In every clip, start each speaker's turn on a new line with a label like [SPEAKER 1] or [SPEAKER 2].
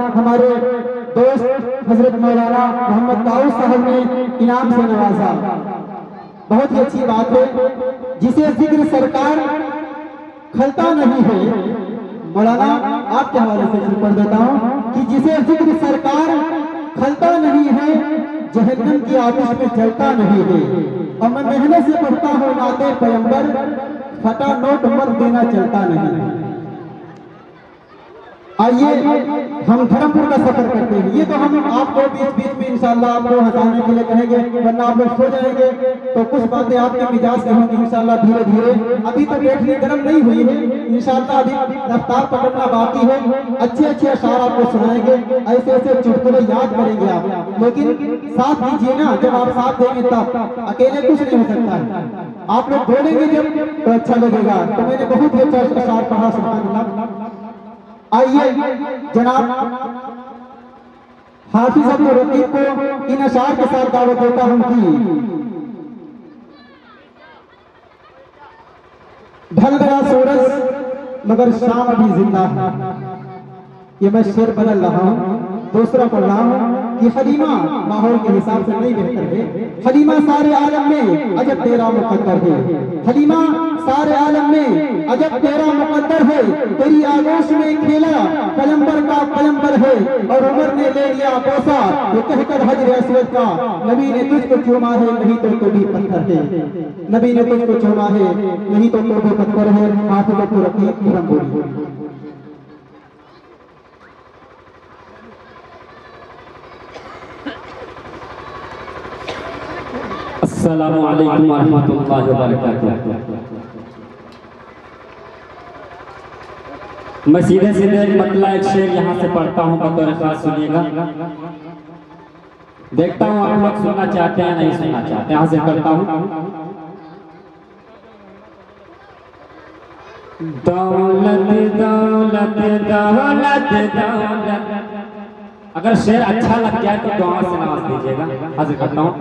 [SPEAKER 1] हमारे दोस्त हजरत मौलाना मोहम्मद ताऊस साहब ने इनाम से नवाजा। बहुत ही अच्छी बात है, जिसे जिक्र सरकार खलता नहीं है। मौलाना आपके हवाले से शुरू कर देता हूँ कि जिसे जिक्र सरकार खलता नहीं है, जहन्नम की आतिश में जलता नहीं है। और मैं मेहनत से पढ़ता हूँ नाते पैगंबर, फटा नोट मत देना चलता नहीं। आइए हम धर्मपुर का सफर करते हैं। ये तो हम आपको बीच बीच में इंशाल्लाह आपको हंसाने के लिए कहेंगे, वरना आप लोग सो जाएंगे। तो कुछ बातें आपके मिजाज से होंगी इंशाल्लाह धीरे धीरे। अभी तो बैटरी गर्म नहीं हुई है, इंशाल्लाह अभी रफ्तार पकड़ना बाकी है। अच्छे अच्छे अशार आपको सुनाएंगे, ऐसे ऐसे चुटकुले याद करेंगे आप, लेकिन साथ दीजिए ना। जब आप साथ देंगे तब अकेले कुछ नहीं हो सकता है। आप लोग बोलेंगे जब तो अच्छा लगेगा। तो मैंने बहुत ही अच्छा अशार पढ़ा, सुभान अल्लाह। आइए जनाब हाफिज अब्दुल रकीब को इन अशार के साथ दावत देता हूं कि ढल गया सूरज मगर शाम अभी जिंदा है। ये मैं शेर बदल रहा हूं। दूसरा पढ़ रहा हूं कि हलीमा माहौल के हिसाब से नहीं बेहतर है। हलीमा सारे आलम में अजब तेरा मुकद्दर है। हलीमा सारे आलम में अजब तेरा मुकद्दर है। तेरी आगोश में खेला कलंबर का कलंबर है। और उमर ने ले लिया बोसा, ये कहकर हजर असवद का, नबी ने तुझको चूमा है नहीं तो तू भी पत्थर है। नबी ने तुझको चूमा है नहीं तो तू भी पत्थर है। हाफिज अब्दुल रकीब धर्मपुरी।
[SPEAKER 2] अस्सलामु अलैकुम वरहमतुल्लाहि वबरकातुहू। मैं सीधे सीधे मतलब एक शेर यहाँ से पढ़ता हूँ, बतौर खास सुनिएगा। देखता हूँ आप लोग सुनना चाहते हैं नहीं सुनना चाहते। यहाँ से करता हूँ। दौलत दौलत दौलत दौलत। अगर शेर अच्छा लग जाए तो दुआ से नवाज दीजिएगा। हाजिर करता हूँ।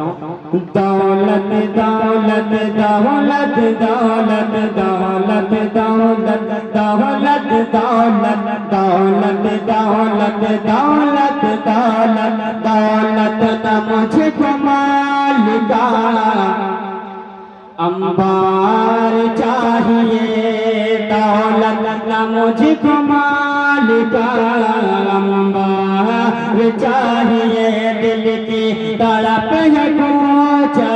[SPEAKER 2] दौलत दौलत दौलत दौलत दौलत दौलत दौलत दौलत दौलत दौलत दौलत दौलत दौलत न मुझको मालिका अंबार चाहिए। दौलत न मुझको मालिका अंबार चाहिए। दिल की तड़प है पूछे,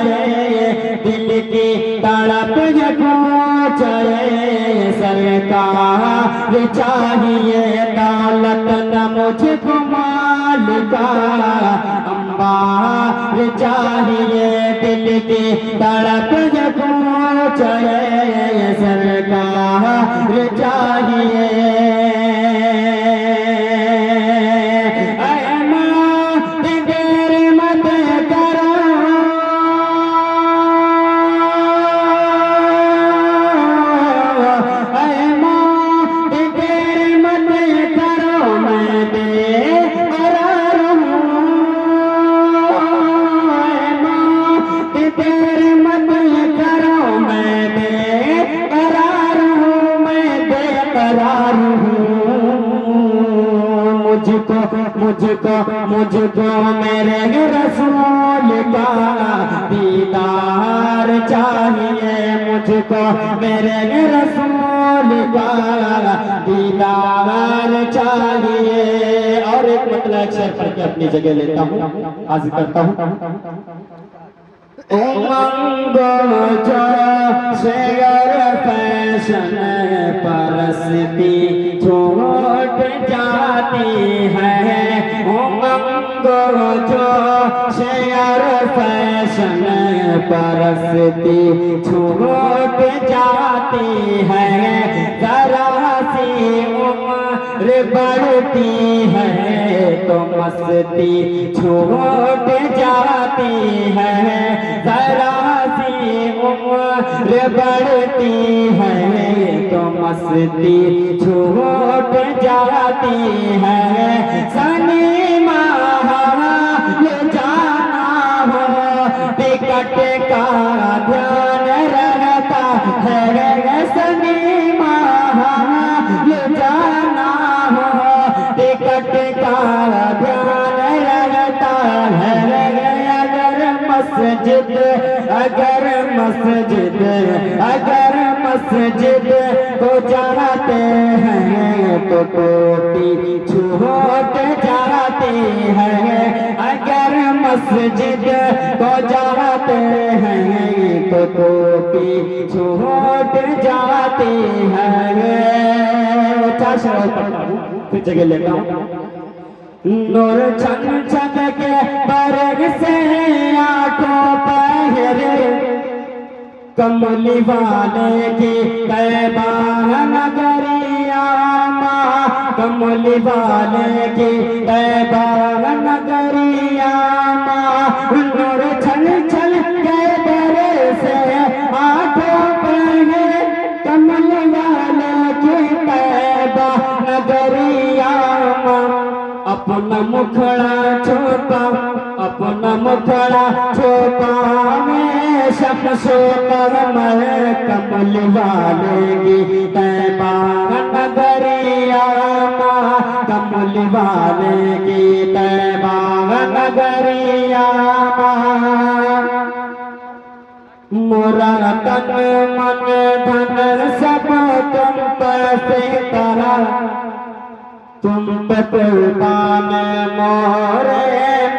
[SPEAKER 2] दिल की तड़प है पूछे। सरकार चाहिए। दौलत न मुझको मालिका अंबार चाहिए। दिल की तड़प है पूछे। सरकार चाहिए। मुझको मेरे रसूल का दीदार चाहिए। मुझको मेरे रसूल का दीदार चाहिए। और एक मतलब शेर पढ़ के अपनी जगह लेता हूँ, हाजिर करता हूँ। उमंगो जो शेर फैशन परस्ती छूट जाती है। उमंगो जो शेर फैशन परस्ती छूट जाती है, जरा सी उम्र बढ़ती है तो मस्ती छूट जाती है, जरा सी उम्र बढ़ती है तो मस्ती छूट जाती है। सनी माहा ये जाना हो टिकट का ध्यान रहता है, सनी माहा ये जाना हो टिकट का ध्यान रहता है। अगर मस्जिद को जाते हैं तो टोपी छूट जाते हैं, अगर मस्जिद को जाते हैं तो टोपी छूट जाते हैं। चार शब्द फिर जगह लेता हूँ। नूर छन छन के बरग से आठों पहरे, कमली वाले की तैबा नगरिया माँ, कमली वाले की तैबा नगरिया माँ। नूर छन छन के बरग से आठों पहरे, कमली वाले की तैबा नगरिया माँ। अपना मुखड़ा छोटा, अपना मुखड़ा छोटा में शमशो परमल, कमल वाले की तैबा नगरिया माँ, कमल वाले की तैबा नगरिया माँ। मोरा तन मन धन सब तुम पर से करा, तुम पे कुर्बान मोरे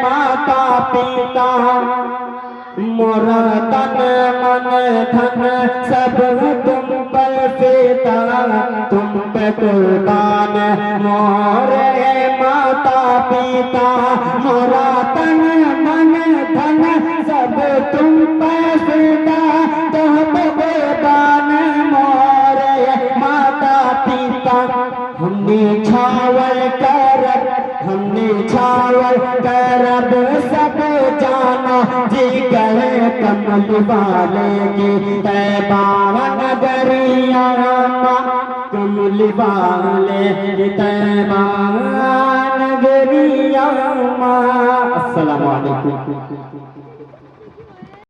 [SPEAKER 2] माता पिता, मोरा तन मन धन सब तुम पर पिता, तुम पे कुर्बान मोरे माता पिता, मोरा तन मन धन सब तुम पे पिता, तुम पे कुर्बान मोरे माता पिता। हमने छावल करब सब जाना, जी कहे कमल वाले की तैबा नगरिया माँ, कमल वाले की तैबा नगरिया माँ। अस्सलामु अलैकुम।